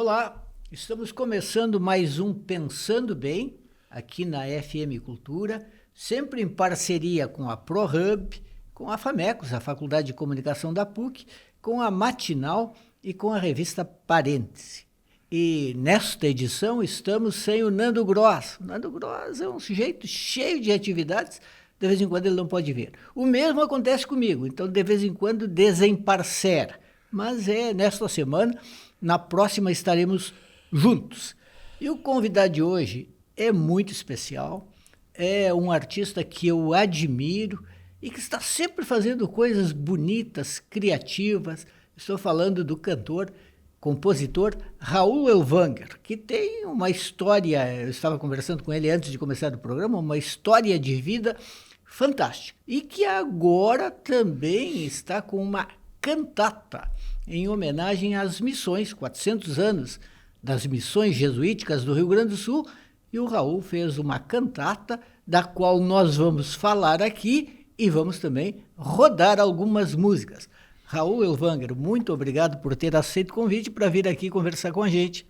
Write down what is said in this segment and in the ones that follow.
Olá, estamos começando mais um Pensando Bem, aqui na FM Cultura, sempre em parceria com a ProHub, com a FAMECOS, a Faculdade de Comunicação da PUC, com a Matinal e com a revista Parêntese. E nesta edição estamos sem o Nando Gross. O Nando Gross é um sujeito cheio de atividades, de vez em quando ele não pode vir. O mesmo acontece comigo, então de vez em quando desemparcera. Mas é nesta semana, na próxima estaremos juntos. E o convidado de hoje é muito especial, é um artista que eu admiro e que está sempre fazendo coisas bonitas, criativas. Estou falando do cantor, compositor Raul Elvanger, que tem uma história, eu estava conversando com ele antes de começar o programa, uma história de vida fantástica. E que agora também está com uma cantata em homenagem às missões, 400 anos das missões jesuíticas do Rio Grande do Sul, e o Raul fez uma cantata da qual nós vamos falar aqui e vamos também rodar algumas músicas. Raul Elvanger, muito obrigado por ter aceito o convite para vir aqui conversar com a gente.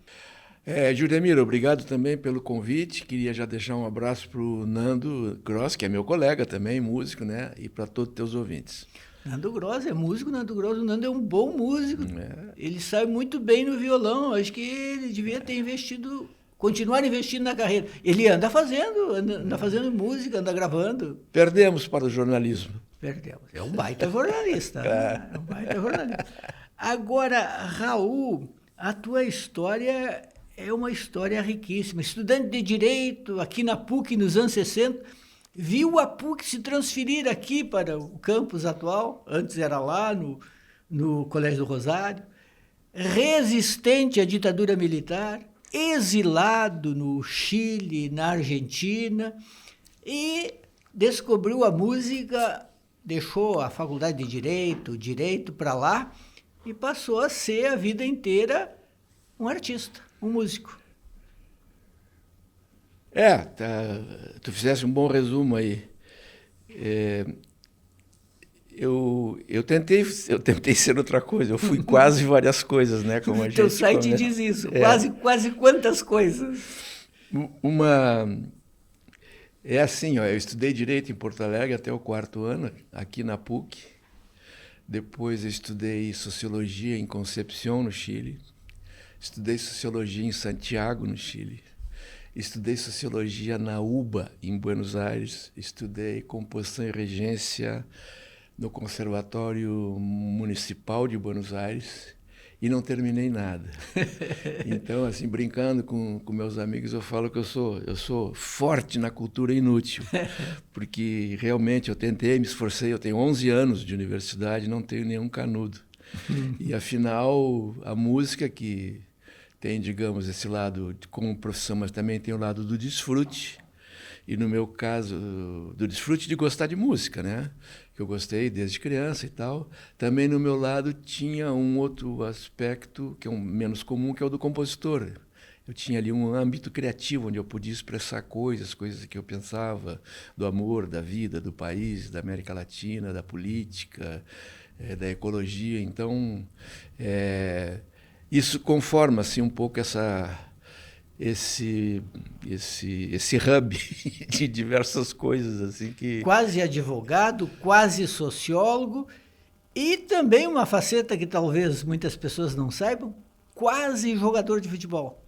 Judemir, obrigado também pelo convite. Queria já deixar um abraço para o Nando Gross, que é meu colega também, músico, né? E para todos os teus ouvintes. Nando Gross é músico, o Nando é um bom músico. Ele sai muito bem no violão. Acho que ele devia ter investido, continuar investindo na carreira. Ele anda fazendo música, anda gravando. Perdemos para o jornalismo. Perdemos. É um baita jornalista. Né? É um baita jornalista. Agora, Raul, a tua história é uma história riquíssima. Estudante de Direito aqui na PUC nos anos 60, viu a PUC se transferir aqui para o campus atual, antes era lá no Colégio do Rosário, resistente à ditadura militar, exilado no Chile, na Argentina, e descobriu a música, deixou a faculdade de direito para lá, e passou a ser a vida inteira um artista, um músico. Tu fizeste um bom resumo aí. Eu tentei ser outra coisa, eu fui quase várias coisas, né? Como a gente Teu site diz isso, quase quantas coisas? É assim, eu estudei Direito em Porto Alegre até o 4º ano, aqui na PUC. Depois eu estudei Sociologia em Concepción, no Chile. Estudei Sociologia em Santiago, no Chile. Estudei Sociologia na UBA, em Buenos Aires. Estudei Composição e Regência no Conservatório Municipal de Buenos Aires e não terminei nada. Então, assim, brincando com meus amigos, eu falo que eu sou forte na cultura inútil, porque realmente eu tentei, me esforcei, eu tenho 11 anos de universidade, não tenho nenhum canudo. E, afinal, a música que tem, digamos, esse lado como profissão, mas também tem o lado do desfrute. E, no meu caso, do desfrute de gostar de música, né? Que eu gostei desde criança e tal. Também, no meu lado, tinha um outro aspecto, que é menos comum, que é o do compositor. Eu tinha ali um âmbito criativo, onde eu podia expressar coisas que eu pensava, do amor, da vida, do país, da América Latina, da política, da ecologia. Então, isso conforma assim, um pouco esse hub de diversas coisas. Assim, que... Quase advogado, quase sociólogo e também uma faceta que talvez muitas pessoas não saibam, quase jogador de futebol.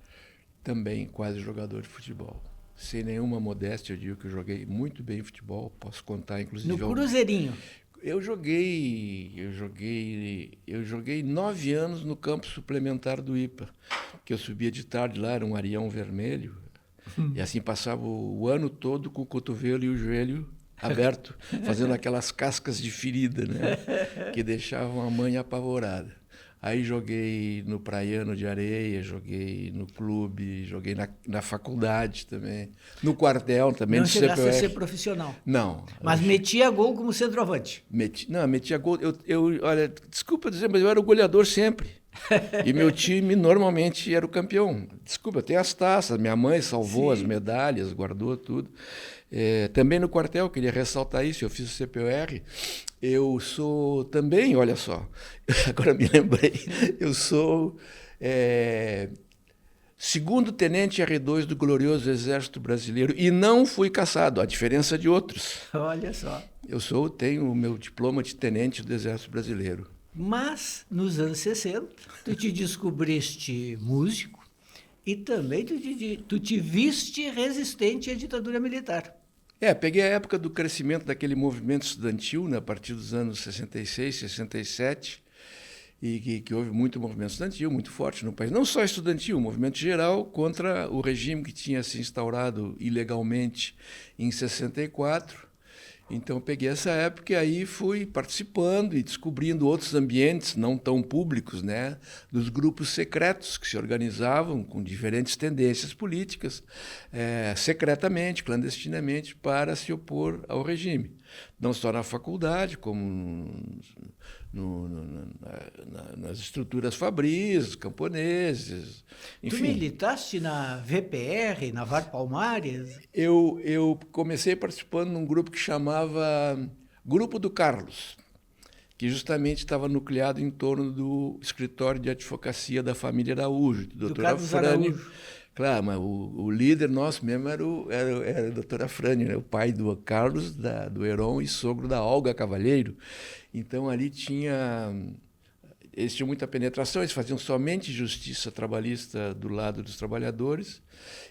Também quase jogador de futebol. Sem nenhuma modéstia, eu digo que eu joguei muito bem futebol, posso contar inclusive... No Cruzeirinho. Eu joguei 9 anos no campo suplementar do IPA, que eu subia de tarde lá, era um arião vermelho, e assim passava o ano todo com o cotovelo e o joelho aberto, fazendo aquelas cascas de ferida, né, que deixavam a mãe apavorada. Aí joguei no Praiano de Areia, joguei no clube, joguei na faculdade também, no quartel também. Não chegasse a ser profissional? Não. Mas metia gol como centroavante? Metia gol. Olha, desculpa dizer, mas eu era o goleador sempre. E meu time normalmente era o campeão. Desculpa, tem as taças, minha mãe salvou as medalhas, guardou tudo. Também no quartel, queria ressaltar isso, eu fiz o CPOR. Eu sou também, olha só, agora me lembrei, eu sou segundo tenente R2 do glorioso Exército Brasileiro e não fui caçado, a diferença de outros. Olha só. Tenho o meu diploma de tenente do Exército Brasileiro. Mas, nos anos 60, tu te descobriste músico e também tu te viste resistente à ditadura militar. Peguei a época do crescimento daquele movimento estudantil, né, a partir dos anos 66, 67, e que houve muito movimento estudantil, muito forte no país. Não só estudantil, movimento geral contra o regime que tinha se instaurado ilegalmente em 64. Então, peguei essa época e aí fui participando e descobrindo outros ambientes não tão públicos, né, dos grupos secretos que se organizavam com diferentes tendências políticas, secretamente, clandestinamente, para se opor ao regime. Não só na faculdade, como nas estruturas fabris, camponeses, enfim. Tu militaste na VPR, na VAR Palmares? Eu comecei participando num grupo que chamava Grupo do Carlos, que justamente estava nucleado em torno do escritório de advocacia da família Araújo, do Dr. Afrânio. Claro, mas o líder nosso mesmo era o Dr. Afrânio, né? O pai do Carlos, do Heron e sogro da Olga Cavalheiro. Então, ali eles tinham muita penetração, eles faziam somente justiça trabalhista do lado dos trabalhadores.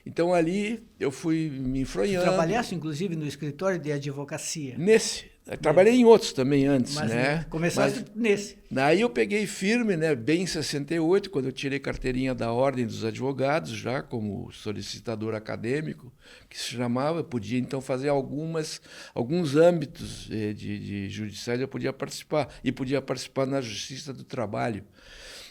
Então, ali eu fui me enfronhando. Tu trabalhaste, inclusive, no escritório de advocacia? Trabalhei em outros também antes, mas, né? Começaste nesse. Daí eu peguei firme, né? Bem em 68, quando eu tirei carteirinha da Ordem dos Advogados, já como solicitador acadêmico, que se chamava, eu podia então fazer alguns âmbitos de judiciais, eu podia participar, e podia participar na Justiça do Trabalho.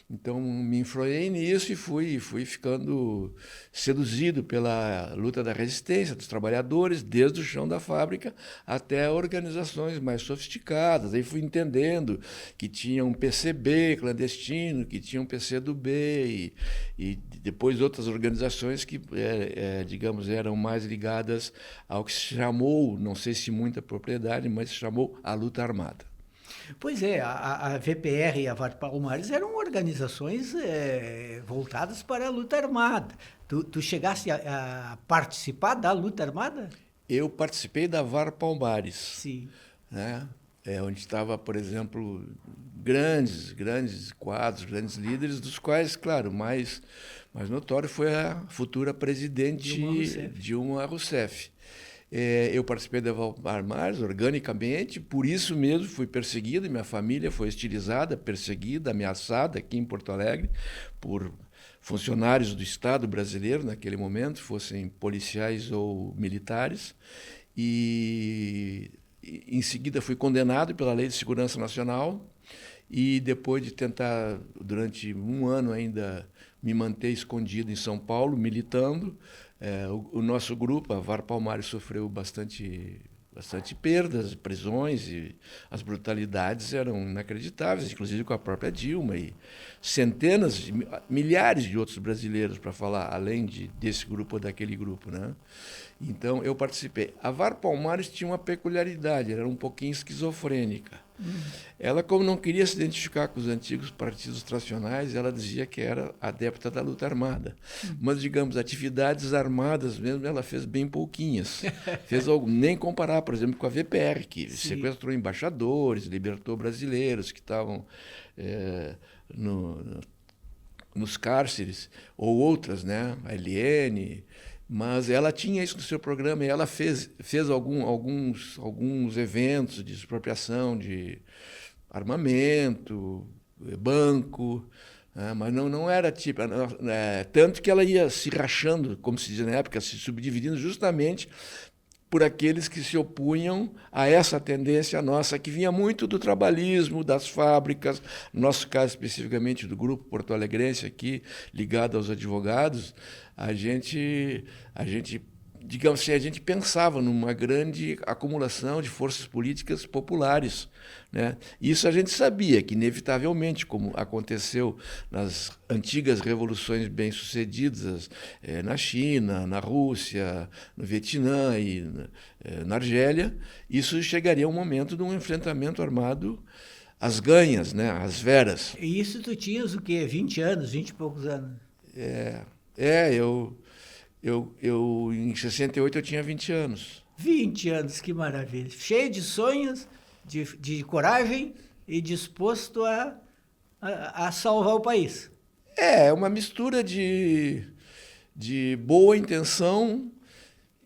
Então, me influei nisso e fui ficando seduzido pela luta da resistência dos trabalhadores, desde o chão da fábrica até organizações mais sofisticadas. Aí fui entendendo que tinha um PCB clandestino, que tinha um PCdoB e depois outras organizações que, digamos, eram mais ligadas ao que se chamou, não sei se muita propriedade, mas se chamou a luta armada. Pois é, a VPR e a VAR Palmares eram organizações voltadas para a luta armada. Tu chegaste a participar da luta armada? Eu participei da VAR Palmares. Sim. Né? Onde estava, por exemplo, grandes quadros, grandes líderes, dos quais, claro, mais notório foi a futura presidente Dilma Rousseff. Eu participei da VAR Palmares organicamente, por isso mesmo fui perseguido, minha família foi hostilizada, perseguida, ameaçada aqui em Porto Alegre por funcionários do Estado brasileiro naquele momento, fossem policiais ou militares, e em seguida fui condenado pela Lei de Segurança Nacional e depois de tentar, durante um ano ainda, me manter escondido em São Paulo, militando, o nosso grupo, a VAR Palmares, sofreu bastante perdas, prisões, e as brutalidades eram inacreditáveis, inclusive com a própria Dilma e centenas, milhares de outros brasileiros, para falar, além desse grupo ou daquele grupo, né? Então, eu participei. A VAR Palmares tinha uma peculiaridade, era um pouquinho esquizofrênica. Ela, como não queria se identificar com os antigos partidos tradicionais, ela dizia que era adepta da luta armada. Mas, digamos, atividades armadas mesmo, ela fez bem pouquinhas. Fez nem comparar, por exemplo, com a VPR, que sequestrou embaixadores, libertou brasileiros que estavam nos cárceres, ou outras, né? A LN. Mas ela tinha isso no seu programa e ela fez alguns eventos de expropriação de armamento, banco, mas não era tipo... tanto que ela ia se rachando, como se dizia na época, se subdividindo justamente por aqueles que se opunham a essa tendência nossa, que vinha muito do trabalhismo, das fábricas, no nosso caso especificamente do Grupo Porto Alegrense aqui, ligado aos advogados. A gente, digamos assim, a gente pensava numa grande acumulação de forças políticas populares, né? Isso a gente sabia que, inevitavelmente, como aconteceu nas antigas revoluções bem-sucedidas na China, na Rússia, no Vietnã e na Argélia, isso chegaria a um momento de um enfrentamento armado às ganhas, né? Às veras. E isso tu tinhas o quê? 20 anos, 20 e poucos anos? Em 68 eu tinha 20 anos. 20 anos, que maravilha. Cheio de sonhos, de coragem e disposto a salvar o país. É uma mistura de boa intenção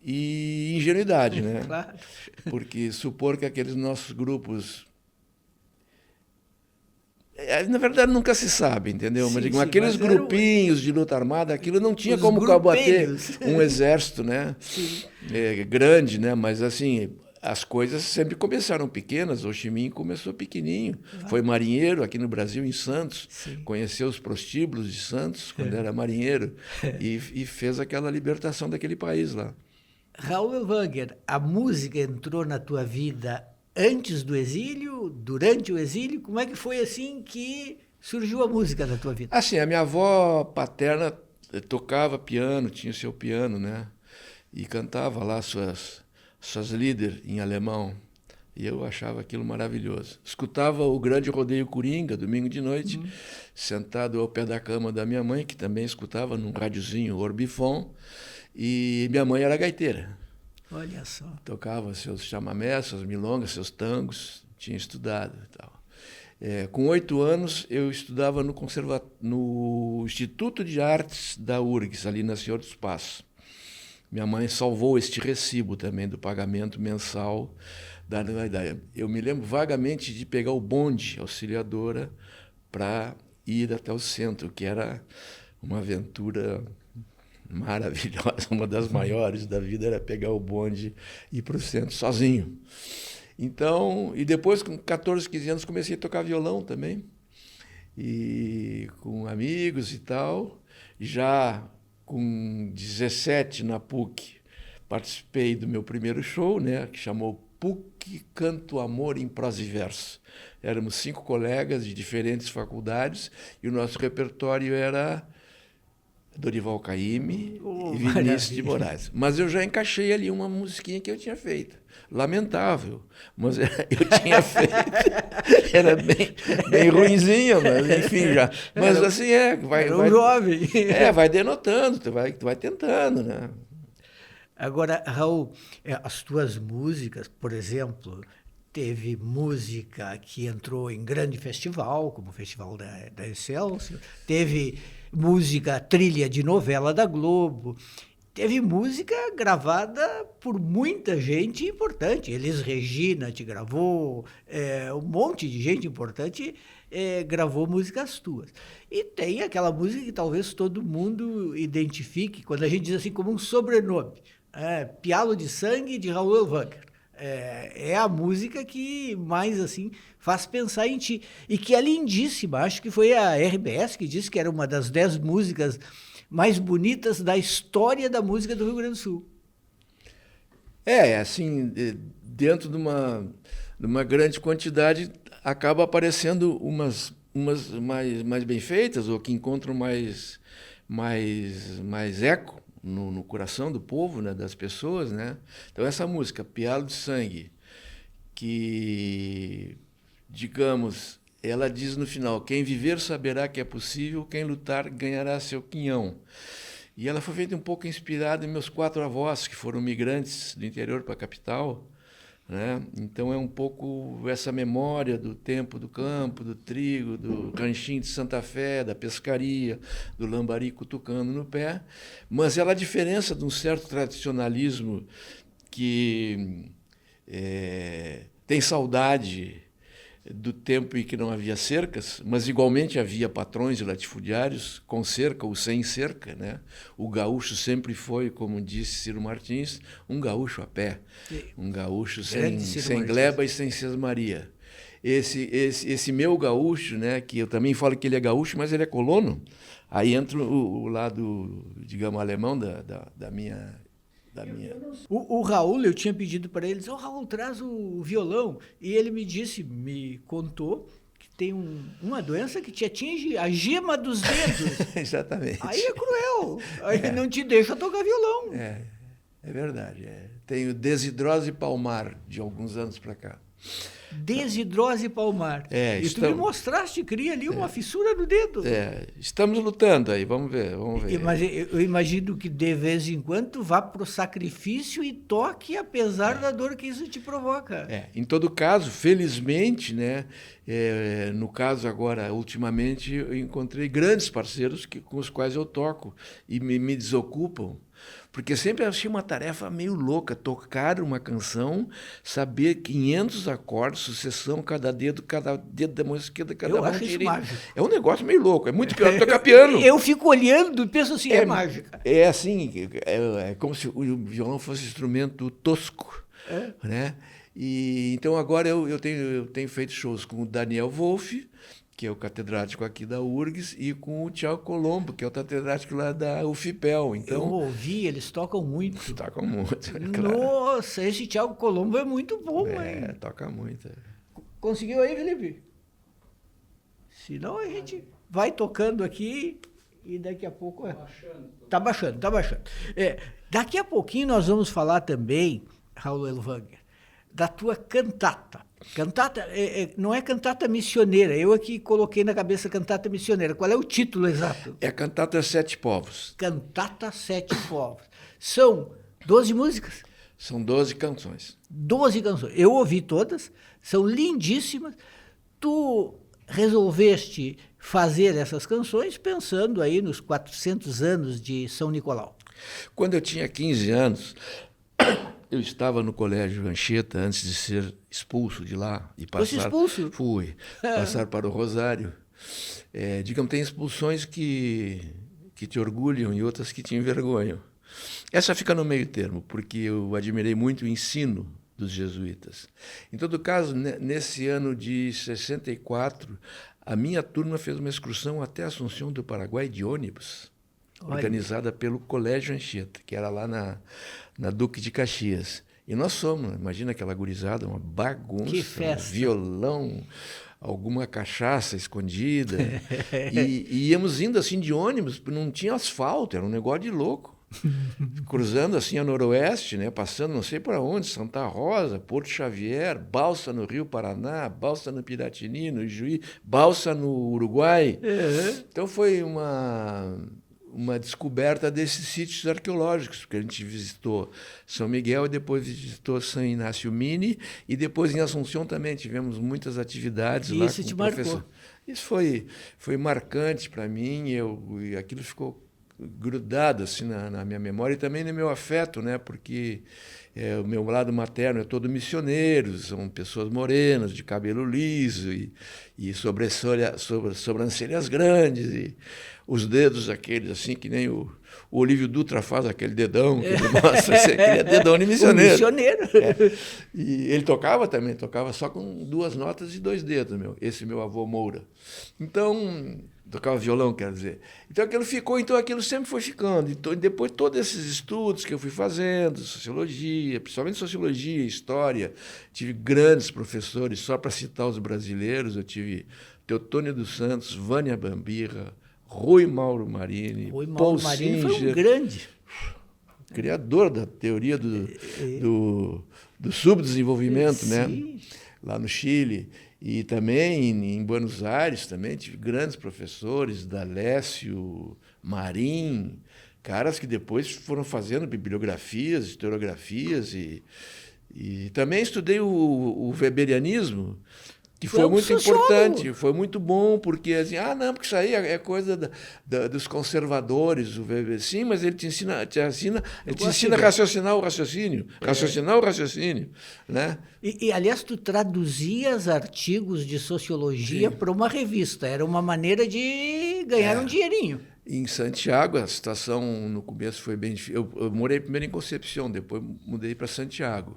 e ingenuidade, né? Claro. Porque supor que aqueles nossos grupos... Na verdade, nunca se sabe, entendeu? Mas Sim, aqueles mas grupinhos de luta armada, aquilo não tinha os como combater grupelhos. um exército, né? Sim. Grande, né? Mas assim, as coisas sempre começaram pequenas. Ho Chi Minh começou pequenininho. Foi marinheiro aqui no Brasil, em Santos. Sim. Conheceu os prostíbulos de Santos quando era marinheiro e fez aquela libertação daquele país lá. Raul Elwanger, a música entrou na tua vida antes do exílio, durante o exílio? Como é que foi assim que surgiu a música na tua vida? Assim, a minha avó paterna tocava piano, tinha seu piano, né? E cantava lá suas Lieder em alemão. E eu achava aquilo maravilhoso. Escutava o Grande Rodeio Coringa, domingo de noite, sentado ao pé da cama da minha mãe, que também escutava num rádiozinho Orbifon. E minha mãe era gaiteira. Olha só. Tocava seus chamamés, suas milongas, seus tangos, tinha estudado e tal. Com 8 anos, eu estudava no Instituto de Artes da URGS, ali na Senhor dos Passos. Minha mãe salvou este recibo também do pagamento mensal da anuidade. Eu me lembro vagamente de pegar o bonde auxiliadora para ir até o centro, que era uma aventura maravilhosa, uma das maiores da vida era pegar o bonde e ir para o centro sozinho. Então, e depois com 14, 15 anos comecei a tocar violão também, e com amigos e tal. Já com 17 na PUC participei do meu primeiro show, né, que chamou PUC Canto Amor em Prosa e Verso. Éramos 5 colegas de diferentes faculdades e o nosso repertório era Dorival Caymmi e Vinícius de Moraes. Mas eu já encaixei ali uma musiquinha que eu tinha feito. Lamentável, mas eu tinha feito. Era bem ruinzinha, mas enfim já. Mas assim vai jovem. Vai denotando, tu vai tentando, né? Agora, Raul, as tuas músicas, por exemplo, teve música que entrou em grande festival, como o Festival da Excelsior, teve música trilha de novela da Globo, teve música gravada por muita gente importante. Elis Regina te gravou, um monte de gente importante gravou músicas tuas. E tem aquela música que talvez todo mundo identifique, quando a gente diz assim como um sobrenome, Pialo de Sangue, de Raul Elwanger. É a música que mais assim faz pensar em ti. E que é lindíssima. Acho que foi a RBS que disse que era uma das 10 músicas mais bonitas da história da música do Rio Grande do Sul. Assim, dentro de uma grande quantidade, acaba aparecendo umas mais bem feitas, ou que encontram mais eco no coração do povo, né, das pessoas, né? Então essa música, Pialo de Sangue, que, digamos, ela diz no final: quem viver saberá que é possível, quem lutar ganhará seu quinhão. E ela foi feita um pouco inspirada em meus 4 avós, que foram migrantes do interior para a capital, né? Então é um pouco essa memória do tempo do campo, do trigo, do ranchinho de Santa Fé, da pescaria, do lambari cutucando no pé, mas ela, a diferença de um certo tradicionalismo que tem saudade do tempo em que não havia cercas, mas igualmente havia patrões e latifundiários com cerca ou sem cerca, né? O gaúcho sempre foi, como disse Ciro Martins, um gaúcho a pé, um gaúcho sem gleba e sem sesmaria. Esse meu gaúcho, né, que eu também falo que ele é gaúcho, mas ele é colono, aí entra o lado, digamos, alemão da minha... O Raul, eu tinha pedido para ele, Raul, traz o violão. E ele me contou que tem uma doença que te atinge a gema dos dedos. Exatamente. Aí é cruel. Aí não te deixa tocar violão. É verdade. Tenho desidrose palmar de alguns anos para cá. Desidrose palmar. E tu me mostraste, cria ali uma fissura no dedo. Estamos lutando aí, vamos ver. Mas eu imagino que de vez em quando tu vá para o sacrifício e toque, apesar da dor que isso te provoca. Em todo caso, felizmente, né, no caso agora, ultimamente, eu encontrei grandes parceiros com os quais eu toco e me desocupam. Porque sempre achei uma tarefa meio louca, tocar uma canção, saber 500 acordes, sucessão, cada dedo da mão esquerda, cada mão direita. É um negócio meio louco, é muito pior que tocar piano. Eu fico olhando e penso assim, é mágica. É assim, é como se o violão fosse um instrumento tosco, né? E, então agora eu tenho feito shows com o Daniel Wolff, que é o catedrático aqui da URGS, e com o Thiago Colombo, que é o catedrático lá da UFPEL. Então, eu ouvi, eles tocam muito. Tocam muito, claro. Nossa, esse Thiago Colombo é muito bom, hein? Toca muito. Conseguiu aí, Felipe? Senão a gente vai tocando aqui e daqui a pouco... Tá baixando. Daqui a pouquinho nós vamos falar também, Raul Elwanger, da tua cantata. Cantata, não é cantata missioneira, eu aqui coloquei na cabeça cantata missioneira. Qual é o título exato? É a Cantata Sete Povos. Cantata Sete Povos. São 12 músicas? São 12 canções. 12 canções. Eu ouvi todas, são lindíssimas. Tu resolveste fazer essas canções pensando aí nos 400 anos de São Nicolau. Quando eu tinha 15 anos... Eu estava no Colégio Anchieta antes de ser expulso de lá. Fosse expulso? Fui. Passar para o Rosário. Digamos, tem expulsões que te orgulham e outras que te envergonham. Essa fica no meio termo, porque eu admirei muito o ensino dos jesuítas. Em todo caso, nesse ano de 64, a minha turma fez uma excursão até Assunção do Paraguai de ônibus, organizada pelo Colégio Anchieta, que era lá na Duque de Caxias. E nós somos, imagina aquela gurizada, uma bagunça, que festa. Um violão, alguma cachaça escondida. e íamos indo assim de ônibus, não tinha asfalto, era um negócio de louco. Cruzando assim a noroeste, né, passando não sei para onde, Santa Rosa, Porto Xavier, balsa no Rio Paraná, balsa no Piratini, no Ijuí, balsa no Uruguai. Então foi uma descoberta desses sítios arqueológicos, porque a gente visitou São Miguel e depois visitou São Inácio Mini, e depois em Assunção também tivemos muitas atividades lá com o professor. Isso foi marcante para mim, e aquilo ficou grudado assim na minha memória e também no meu afeto, né? Porque o meu lado materno é todo missioneiro, são pessoas morenas, de cabelo liso e sobrancelhas grandes, e os dedos aqueles assim, que nem o Olívio Dutra faz, aquele dedão, que ele mostra, aquele dedão de missioneiro. Missioneiro. E ele tocava só com 2 notas e 2 dedos, esse meu avô Moura. Então, tocava violão, quer dizer. Então aquilo sempre foi ficando. Então, depois todos esses estudos que eu fui fazendo, sociologia, principalmente sociologia, história, tive grandes professores, só para citar os brasileiros, eu tive Teotônio dos Santos, Vânia Bambirra, Rui Mauro Marini, Paul Singer, foi um grande criador da teoria do subdesenvolvimento, né? Lá no Chile. E também em Buenos Aires também tive grandes professores, D'Alessio, Marim, caras que depois foram fazendo bibliografias, historiografias, e também estudei o weberianismo, que foi muito importante, foi muito bom, porque assim, porque isso aí é coisa dos conservadores, o Weber, sim, mas ele te ensina a raciocinar o raciocínio, né? E aliás, tu traduzias artigos de sociologia para uma revista, era uma maneira de ganhar um dinheirinho. Em Santiago, a situação no começo foi bem difícil. Eu morei primeiro em Concepción, depois mudei para Santiago.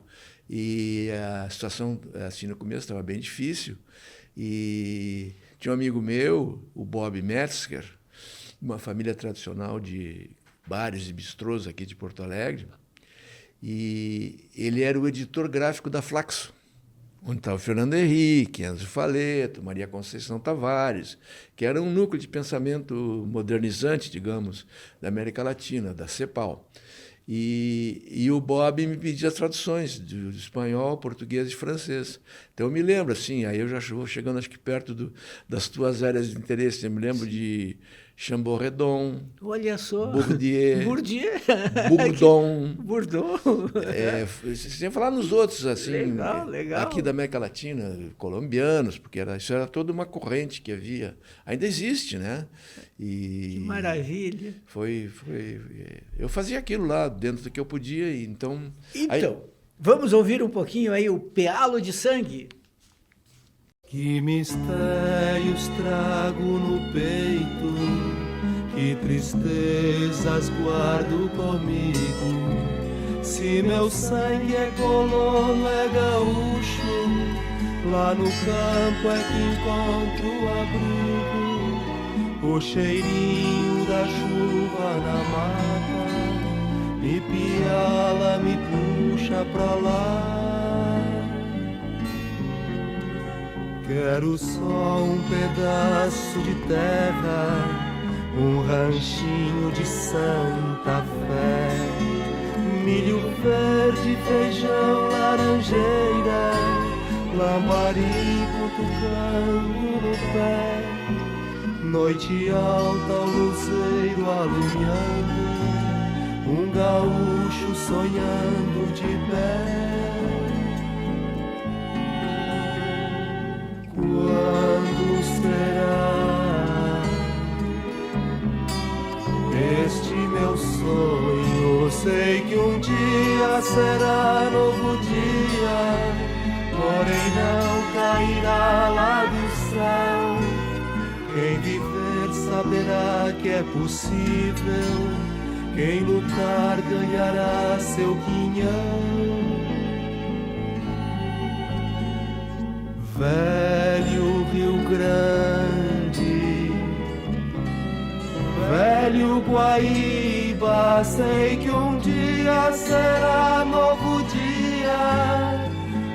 E a situação, assim, no começo estava bem difícil. E tinha um amigo meu, o Bob Metzger, uma família tradicional de bares e bistrôs aqui de Porto Alegre. E ele era o editor gráfico da Flaxo, onde estava o Fernando Henrique, Enzo Faleto, Maria Conceição Tavares, que era um núcleo de pensamento modernizante, digamos, da América Latina, da CEPAL. E o Bob me pedia as traduções de espanhol, português e francês. Então eu me lembro, assim, aí eu já vou chegando acho que perto das tuas áreas de interesse. Eu me lembro de Chambord-Redon, Olha só. Bourdieu, Bourdieu. Bourdon. Bourdon. Sem falar nos outros, assim, Legal, legal. aqui da América Latina, colombianos, porque isso era toda uma corrente que havia. Ainda existe, né? Que maravilha. Eu fazia aquilo lá, dentro do que eu podia, e então... Então, vamos ouvir um pouquinho aí o Pealo de Sangue. Que mistérios trago no peito, que tristezas guardo comigo. Se meu sangue é colono, é gaúcho, lá no campo é que encontro abrigo. O cheirinho da chuva na mata me piala, me puxa pra lá. Quero só um pedaço de terra, um ranchinho de Santa Fé, milho verde, feijão, laranjeira, lamarico tocando no pé. Noite alta, o luzeiro alumiando, um gaúcho sonhando de pé. Quando será este meu sonho? Sei que um dia será novo dia, porém não cairá lá do céu. Quem viver saberá que é possível, quem lutar ganhará seu quinhão. Velho Rio Grande, velho Guaíba, sei que um dia será novo dia,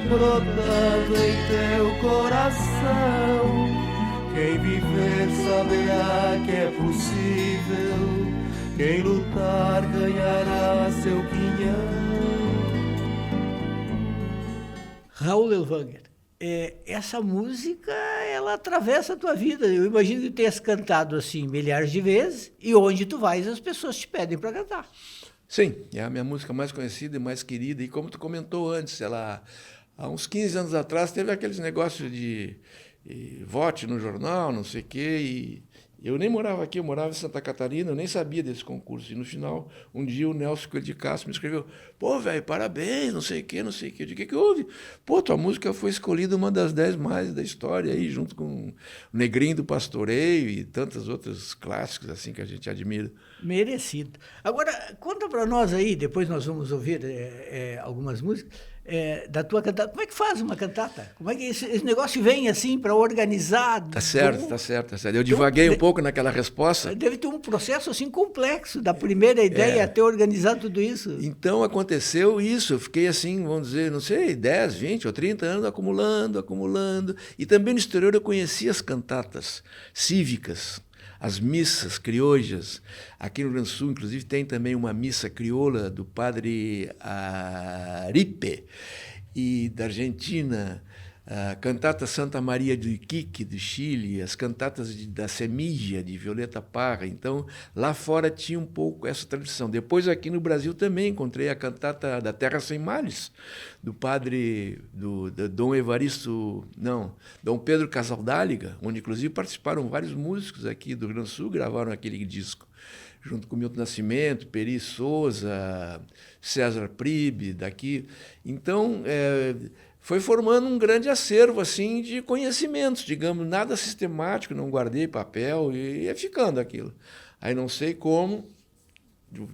brotando em teu coração. Quem viver saberá que é possível, quem lutar ganhará seu quinhão. Raul Elvanger, essa música, ela atravessa a tua vida. Eu imagino que tu tenhas cantado assim milhares de vezes, e onde tu vais as pessoas te pedem para cantar. Sim, é a minha música mais conhecida e mais querida. E como tu comentou antes, ela, há uns 15 anos atrás, teve aqueles negócios de vote no jornal, não sei o quê, e eu nem morava aqui, eu morava em Santa Catarina, eu nem sabia desse concurso. E no final, um dia o Nelson Coelho de Castro me escreveu: pô, velho, parabéns, não sei o quê, não sei o quê. Eu digo: o que houve? Pô, tua música foi escolhida uma das 10 mais da história aí, junto com o Negrinho do Pastoreio e tantos outros clássicos assim que a gente admira. Merecido. Agora, conta para nós aí, depois nós vamos ouvir algumas músicas, da tua cantata. Como é que faz uma cantata? Como é que esse negócio vem assim para organizar? Tá certo, tá certo, tá certo. Eu divaguei um pouco naquela resposta. Deve ter um processo assim complexo, da primeira ideia até organizar tudo isso. Então aconteceu isso, eu fiquei assim, vamos dizer, não sei, 10, 20 ou 30 anos acumulando. E também no exterior eu conheci as cantatas cívicas, as missas criojas. Aqui no Rio Grande do Sul, inclusive, tem também uma missa crioula do padre Aripe, e da Argentina, a cantata Santa Maria do Iquique, do Chile, as cantatas da Semilla, de Violeta Parra. Então, lá fora tinha um pouco essa tradição. Depois, aqui no Brasil, também encontrei a cantata da Terra Sem Males, do padre, do Dom Dom Pedro Casaldáliga, onde, inclusive, participaram vários músicos aqui do Rio Grande do Sul, gravaram aquele disco, junto com Milton Nascimento, Peri Souza, César Pribe, daqui. Então, foi formando um grande acervo assim de conhecimentos, digamos, nada sistemático, não guardei papel e ia ficando aquilo. Aí não sei como,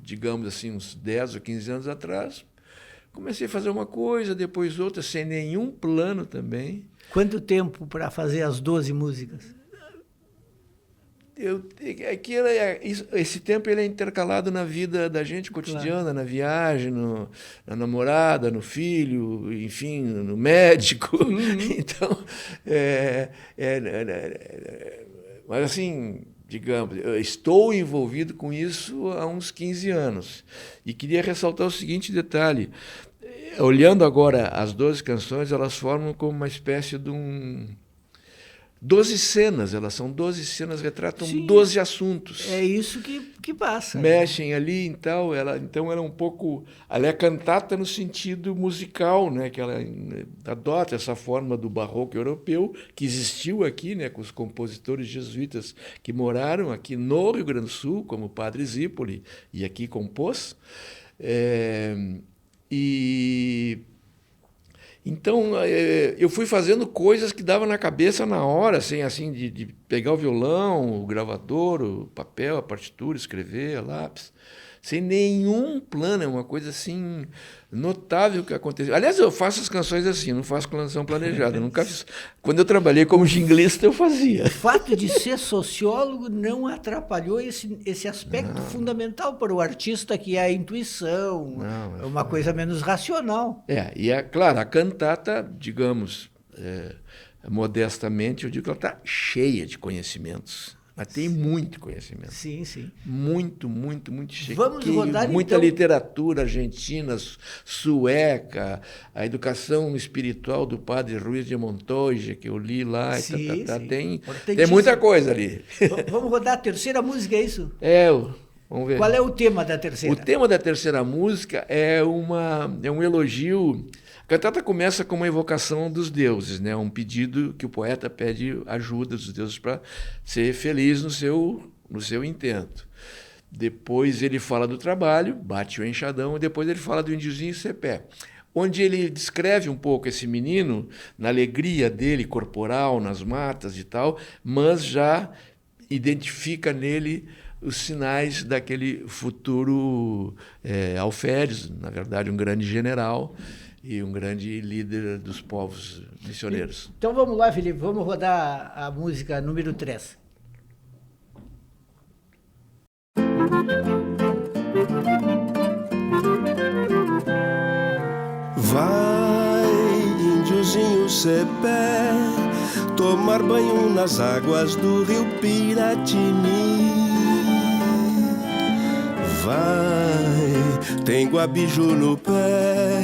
digamos assim, uns 10 ou 15 anos atrás, comecei a fazer uma coisa, depois outra, sem nenhum plano também. Quanto tempo para fazer as 12 músicas? Esse tempo ele é intercalado na vida da gente cotidiana, claro. Na viagem, na namorada, no filho, enfim, no médico. Então, mas assim, digamos, eu estou envolvido com isso há uns 15 anos. E queria ressaltar o seguinte detalhe. Olhando agora as 12 canções, elas formam como uma espécie de 12 cenas, elas são 12 cenas, retratam Sim, 12 assuntos. É isso que passa. Mexem ali, então ela é um pouco... Ela é cantata no sentido musical, né? Que ela adota essa forma do barroco europeu, que existiu aqui, né? Com os compositores jesuítas que moraram aqui no Rio Grande do Sul, como o Padre Zípoli, e aqui compôs. Então, eu fui fazendo coisas que dava na cabeça na hora, assim, de pegar o violão, o gravador, o papel, a partitura, escrever, a lápis, sem nenhum plano, é uma coisa assim notável que aconteceu. Aliás, eu faço as canções assim, não faço canção planejada, nunca fiz. Quando eu trabalhei como jinglista, eu fazia. O fato de ser sociólogo não atrapalhou esse aspecto fundamental para o artista, que é a intuição, é uma coisa menos racional. E claro, a cantata, digamos, modestamente, eu digo que ela está cheia de conhecimentos. Mas tem muito conhecimento. Sim, sim. Muito cheio. Vamos rodar, muita então, literatura argentina, sueca, a educação espiritual do padre Ruiz de Montoya, que eu li lá. Sim, sim. Tem muita coisa ali. Vamos rodar a terceira música, é isso? Vamos ver. Qual é o tema da terceira? O tema da terceira música é um elogio. A cantata começa com uma evocação dos deuses, né? Um pedido que o poeta pede ajuda dos deuses para ser feliz no seu intento. Depois ele fala do trabalho, bate o enxadão, e depois ele fala do indiozinho Cepé, onde ele descreve um pouco esse menino, na alegria dele corporal, nas matas e tal, mas já identifica nele os sinais daquele futuro alferes, na verdade um grande general, e um grande líder dos povos missioneiros. Então vamos lá, Felipe, vamos rodar a música número 3. Vai, índiozinho Cepé, tomar banho nas águas do rio Piratini. Vai, tem guabiju no pé,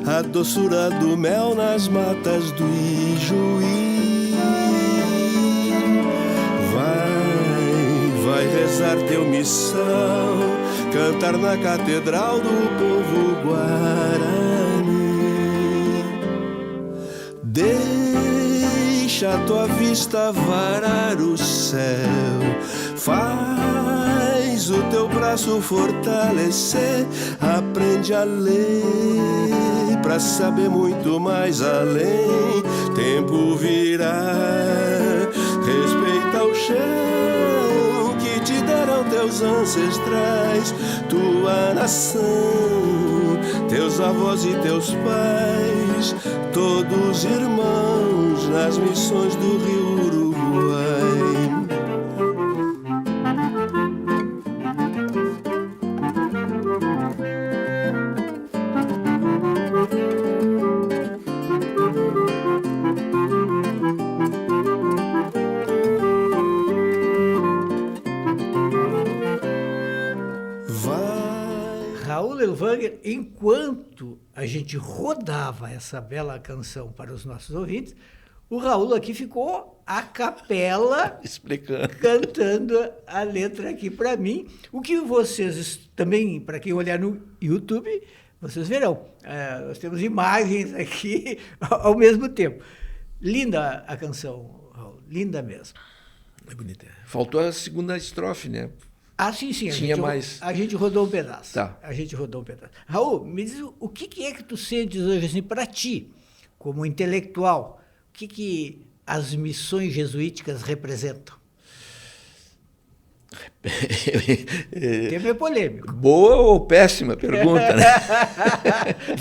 a doçura do mel nas matas do Ijuí. Vai rezar teu missão, cantar na catedral do povo guarani. Deixa a tua vista varar o céu, faz o teu braço fortalecer, aprende a ler pra saber muito mais além. Tempo virá, respeita o chão que te deram teus ancestrais, tua nação, teus avós e teus pais, todos irmãos nas missões do Rio Uruguai. Raul Ellwanger, enquanto a gente rodava essa bela canção para os nossos ouvintes, o Raul aqui ficou a capela explicando, cantando a letra aqui para mim. O que vocês também, para quem olhar no YouTube, vocês verão. Nós temos imagens aqui ao mesmo tempo. Linda a canção, Raul, linda mesmo. É bonita. Faltou a segunda estrofe, né? Sim. A gente rodou um pedaço. Tá. A gente rodou um pedaço. Raul, me diz o que é que tu sentes hoje, assim, para ti, como intelectual? O que as missões jesuíticas representam? O tema é polêmico. Boa ou péssima pergunta, né?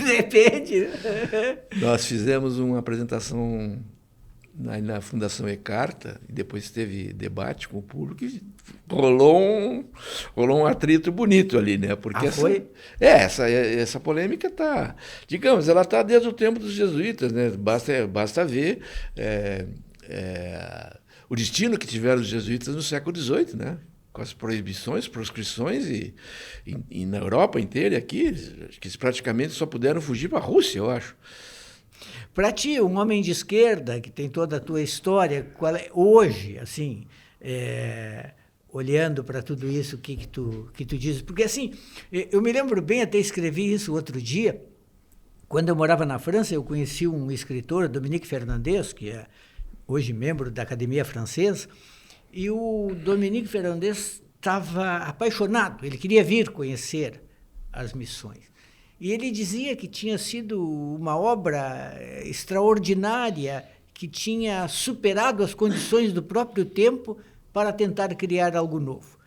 Depende. Nós fizemos uma apresentação na Fundação E-Carta, e depois teve debate com o público, e rolou um atrito bonito ali, né? Porque foi? Essa polêmica está, digamos, ela está desde o tempo dos jesuítas, né? Basta ver o destino que tiveram os jesuítas no século XVIII, né? Com as proibições, proscrições e na Europa inteira e aqui, que eles praticamente só puderam fugir para a Rússia, eu acho. Para ti, um homem de esquerda, que tem toda a tua história, qual é, hoje, assim, olhando para tudo isso, o que tu dizes? Porque, assim, eu me lembro bem, até escrevi isso outro dia, quando eu morava na França, eu conheci um escritor, Dominique Fernandez, que é hoje membro da Academia Francesa, e o Dominique Fernandez estava apaixonado, ele queria vir conhecer as missões. E ele dizia que tinha sido uma obra extraordinária, que tinha superado as condições do próprio tempo para tentar criar algo novo.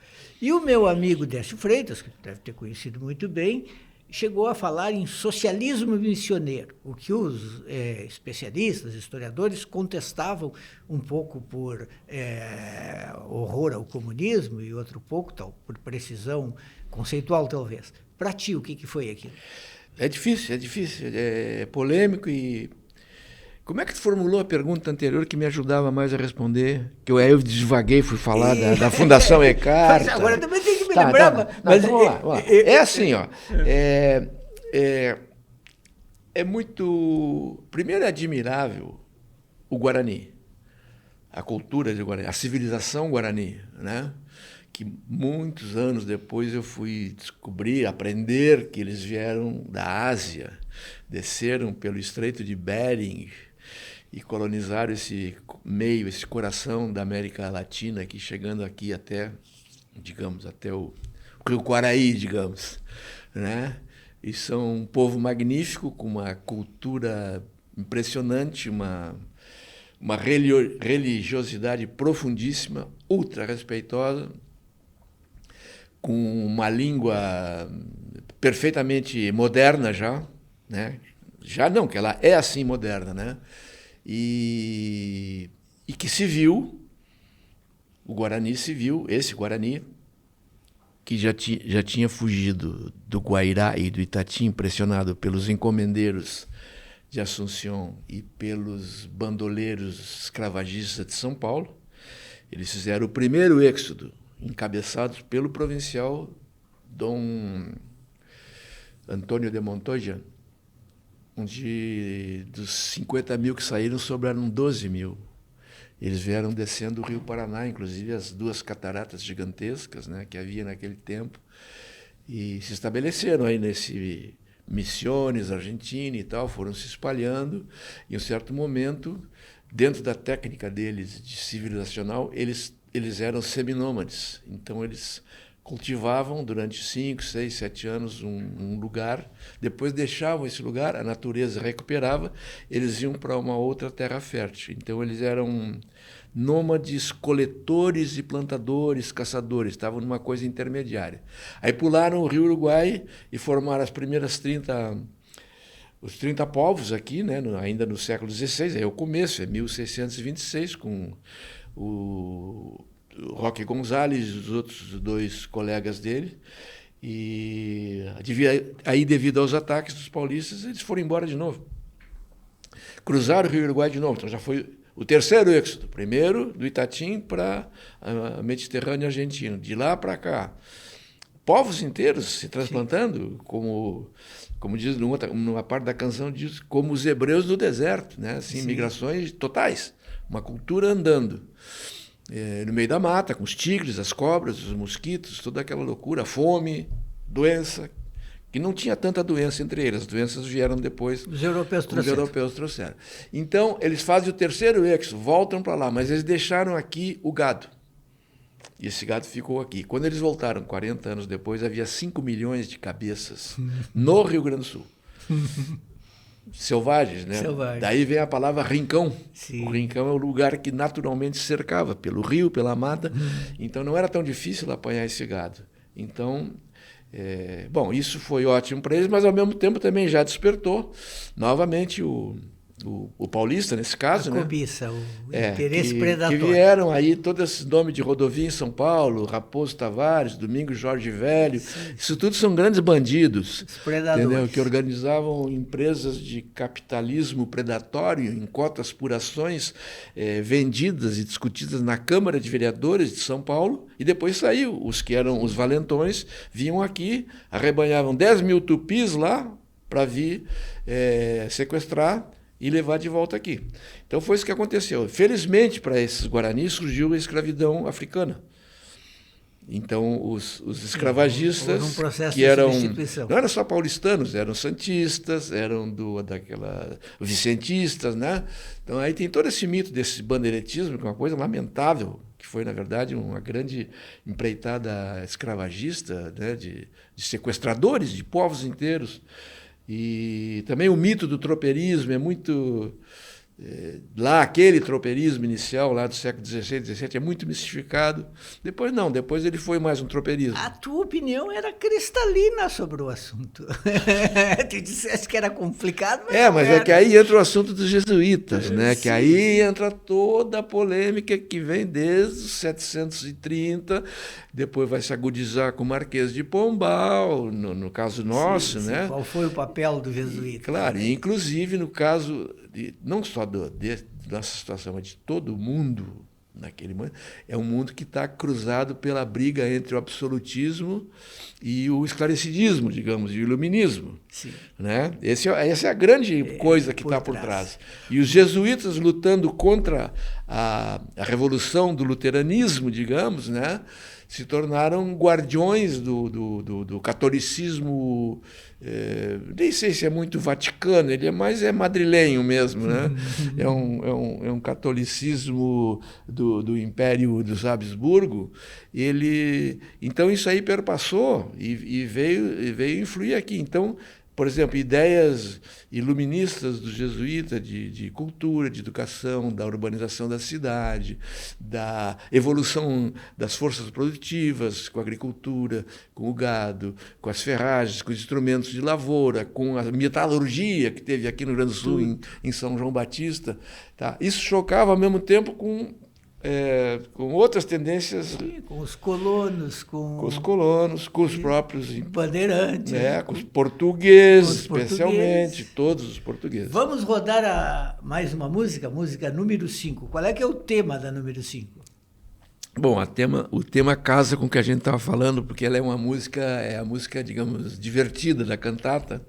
E o meu amigo Décio Freitas, que deve ter conhecido muito bem, chegou a falar em socialismo missioneiro, o que os especialistas, historiadores, contestavam um pouco por horror ao comunismo e outro pouco por precisão conceitual, talvez. Para ti, o que foi aquilo? É difícil, é polêmico e... Como é que tu formulou a pergunta anterior que me ajudava mais a responder? Que eu desvaguei, fui falar da Fundação ECARTA. Mas agora também tem que me lembrar. Mas vamos lá. É assim, ó. É muito... Primeiro é admirável o Guarani, a cultura de Guarani, a civilização Guarani, né? Que muitos anos depois eu fui descobrir, aprender que eles vieram da Ásia, desceram pelo Estreito de Bering e colonizaram esse meio, esse coração da América Latina, aqui, chegando aqui até, digamos, até o Rio Quaraí, digamos, né? E são um povo magnífico, com uma cultura impressionante, uma religiosidade profundíssima, ultra respeitosa, com uma língua perfeitamente moderna já, né? Já não, que ela é assim moderna, né? E que se viu, o Guarani se viu, esse Guarani, que já tinha fugido do Guairá e do Itati, impressionado pelos encomendeiros de Assunção e pelos bandoleiros escravagistas de São Paulo. Eles fizeram o primeiro êxodo, encabeçados pelo provincial Dom Antônio de Montoya, onde dos 50 mil que saíram, sobraram 12 mil. Eles vieram descendo o Rio Paraná, inclusive as duas cataratas gigantescas, né, que havia naquele tempo, e se estabeleceram aí nesse Misiones, Argentina e tal, foram se espalhando, e em um certo momento, dentro da técnica deles de civilizacional, eles eram seminômades, então eles cultivavam durante 5, 6, 7 anos um lugar, depois deixavam esse lugar, a natureza recuperava, eles iam para uma outra terra fértil. Então eles eram nômades, coletores e plantadores, caçadores, estavam numa coisa intermediária. Aí pularam o Rio Uruguai e formaram as primeiras os 30 povos aqui, né, ainda no século XVI, aí é o começo, é 1626, com o Roque Gonzalez e os outros 2 colegas dele, e aí, devido aos ataques dos paulistas, eles foram embora de novo. Cruzaram o Rio Uruguai de novo, então já foi o terceiro êxodo, primeiro do Itatim para a Mediterrânea Argentina, de lá para cá. Povos inteiros se transplantando, como diz numa parte da canção, diz, como os hebreus no deserto, né? Assim, migrações totais, uma cultura andando. No meio da mata, com os tigres, as cobras, os mosquitos, toda aquela loucura, fome, doença, que não tinha tanta doença entre eles, as doenças vieram depois. Os europeus trouxeram. Então, eles fazem o terceiro êxodo, voltam para lá, mas eles deixaram aqui o gado. E esse gado ficou aqui. Quando eles voltaram, 40 anos depois, havia 5 milhões de cabeças no Rio Grande do Sul. Selvagens, né? Selvagem. Daí vem a palavra rincão. Sim. O rincão é o lugar que naturalmente cercava, pelo rio, pela mata. Então não era tão difícil apanhar esse gado. Então, bom, isso foi ótimo para eles, mas ao mesmo tempo também já despertou novamente o paulista, nesse caso, a né? cobiça, o interesse predatório. Que vieram aí todos esses nomes de rodovia em São Paulo, Raposo Tavares, Domingos Jorge Velho, isso tudo são grandes bandidos, entendeu? Que organizavam empresas de capitalismo predatório em cotas por ações vendidas e discutidas na Câmara de Vereadores de São Paulo, e depois saiu. Os que eram os valentões vinham aqui, arrebanhavam 10 mil tupis lá para vir sequestrar e levar de volta aqui. Então foi isso que aconteceu. Felizmente para esses guaranis surgiu a escravidão africana. Então os escravagistas um processo que eram não eram só paulistanos, eram santistas, eram vicentistas, né? Então aí tem todo esse mito desse bandeiretismo, que é uma coisa lamentável, que foi na verdade uma grande empreitada escravagista, né? de sequestradores de povos inteiros. E também o mito do tropeirismo é muito... lá, aquele tropeirismo inicial, lá do século XVI, XVII, é muito mistificado. Depois não, depois ele foi mais um tropeirismo. A tua opinião era cristalina sobre o assunto. Tu disseste que era complicado, mas é que aí entra o assunto dos jesuítas, né? Que aí entra toda a polêmica que vem desde os 730, depois vai se agudizar com o Marquês de Pombal, no caso nosso, né? Qual foi o papel do jesuíta? Claro, e inclusive no caso, não só da nossa situação, mas de todo mundo naquele momento, é um mundo que está cruzado pela briga entre o absolutismo e o esclarecidismo, digamos, e o iluminismo. Sim. Né? Essa é a grande coisa que está por trás. E os jesuítas lutando contra a revolução do luteranismo, digamos, né? Se tornaram guardiões do catolicismo, nem sei se é muito vaticano, ele é madrilenho mesmo, né? É um catolicismo do Império dos Habsburgo. Então isso aí perpassou e veio influir aqui. Então, por exemplo, ideias iluministas do jesuíta de cultura, de educação, da urbanização da cidade, da evolução das forças produtivas, com a agricultura, com o gado, com as ferragens, com os instrumentos de lavoura, com a metalurgia que teve aqui no Rio Grande do Sul, em São João Batista. Tá? Isso chocava ao mesmo tempo com outras tendências. Sim, com os colonos, com os próprios bandeirantes, com os portugueses, especialmente, todos os portugueses. Vamos rodar mais uma música número 5. Qual é que é o tema da número 5? Bom, o tema casa com o que a gente estava falando, porque ela é a música, digamos, divertida da cantata,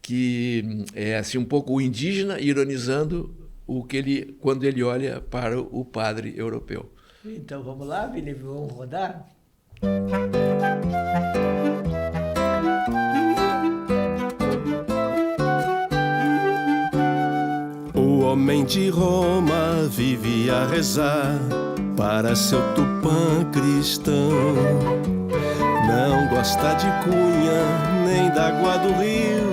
que é assim um pouco o indígena ironizando quando ele olha para o padre europeu. Então vamos lá, Vini, vamos rodar? O homem de Roma vivia a rezar para seu Tupã cristão. Não gosta de cunha nem da água do rio,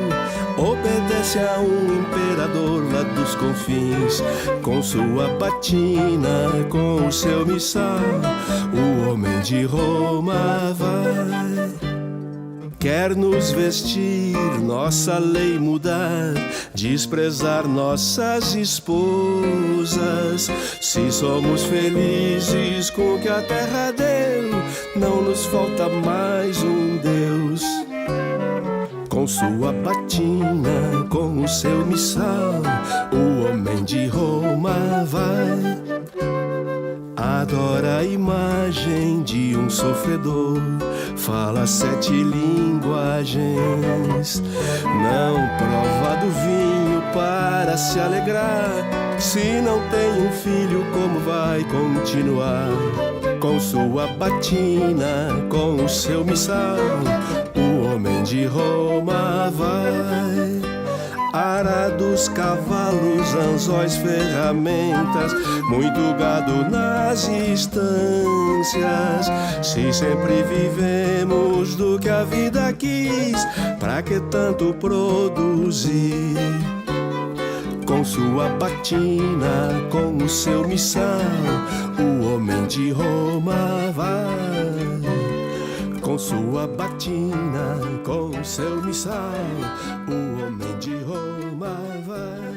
obedece a um imperador lá dos confins. Com sua batina, com o seu missal, o homem de Roma vai. Quer nos vestir, nossa lei mudar, desprezar nossas esposas. Se somos felizes com o que a terra deu, não nos falta mais um Deus. Com sua batina, com o seu missal, o homem de Roma vai. Adora a imagem de um sofredor, fala 7 linguagens. Não prova do vinho para se alegrar, se não tem um filho, como vai continuar? Com sua batina, com o seu missal, o homem de Roma vai. Arados, cavalos, anzóis, ferramentas, muito gado nas estâncias. Se sempre vivemos do que a vida quis, pra que tanto produzir? Com sua batina, com o seu missal, o homem de Roma vai. Com sua batina, com o seu missal, o homem de Roma vai.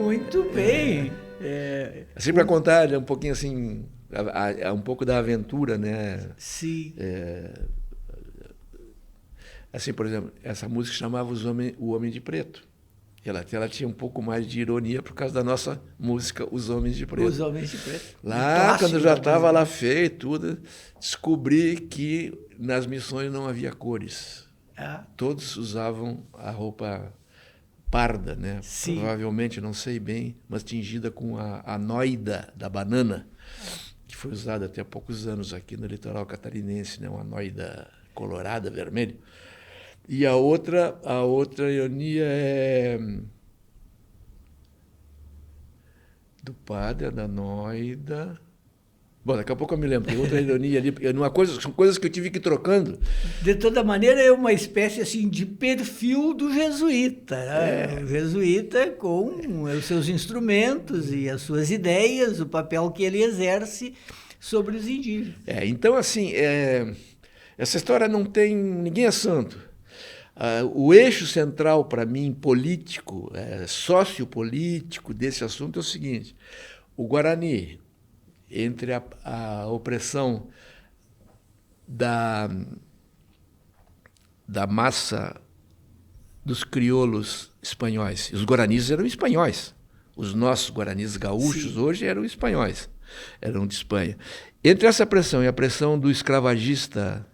Muito bem. Assim, para contar um pouquinho assim, um pouco da aventura, né? Sim. Assim, por exemplo, essa música chamava O Homem de Preto. Ela tinha um pouco mais de ironia por causa da nossa música Os Homens de Preto. Os Homens de Preto. Lá, quando eu já estava lá feio e tudo, descobri que nas missões não havia cores. Todos usavam a roupa parda, né? Sim. Provavelmente, não sei bem, mas tingida com a noida da banana, que foi usada até há poucos anos aqui no litoral catarinense, né? Uma noida colorada, vermelha. E a outra ironia é do padre, da noida. Bom, daqui a pouco eu me lembro. Tem outra ironia ali. São coisas que eu tive que ir trocando. De toda maneira, é uma espécie assim, de perfil do jesuíta. Né? O jesuíta com os seus instrumentos e as suas ideias, o papel que ele exerce sobre os indígenas. Então, assim, essa história não tem... Ninguém é santo. O eixo central, para mim, político, sociopolítico desse assunto é o seguinte: o Guarani, entre a opressão da massa dos crioulos espanhóis, os guaranis eram espanhóis, os nossos guaranis gaúchos hoje eram espanhóis, eram de Espanha. Entre essa pressão e a pressão do escravagista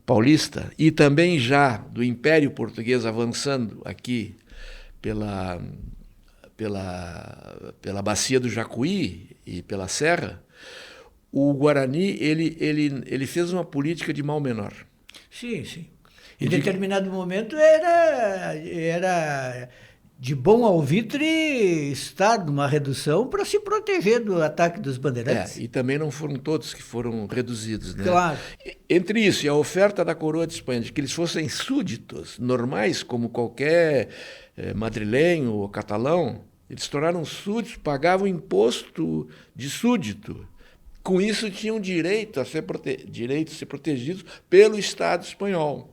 paulista, e também já do Império Português avançando aqui pela bacia do Jacuí e pela Serra, o Guarani ele fez uma política de mal menor. Sim, sim. Em determinado momento era de bom alvitre estar numa redução para se proteger do ataque dos bandeirantes. E também não foram todos que foram reduzidos, né? Claro. Entre isso e a oferta da coroa de Espanha de que eles fossem súditos, normais, como qualquer madrilenho ou catalão, eles se tornaram súditos, pagavam imposto de súdito. Com isso tinham direito a ser protegidos pelo Estado espanhol.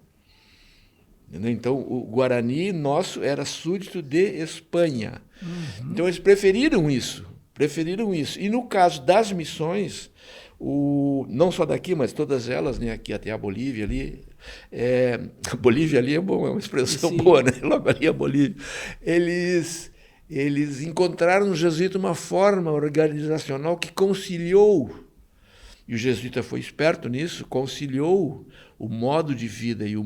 Então, o Guarani nosso era súdito de Espanha. Uhum. Então, eles preferiram isso. E, no caso das missões, não só daqui, mas todas elas, né, aqui até a Bolívia ali, a Bolívia ali é uma expressão boa, né? Logo ali a Bolívia. Eles encontraram no jesuíta uma forma organizacional que conciliou, e o jesuíta foi esperto nisso, conciliou o modo de vida e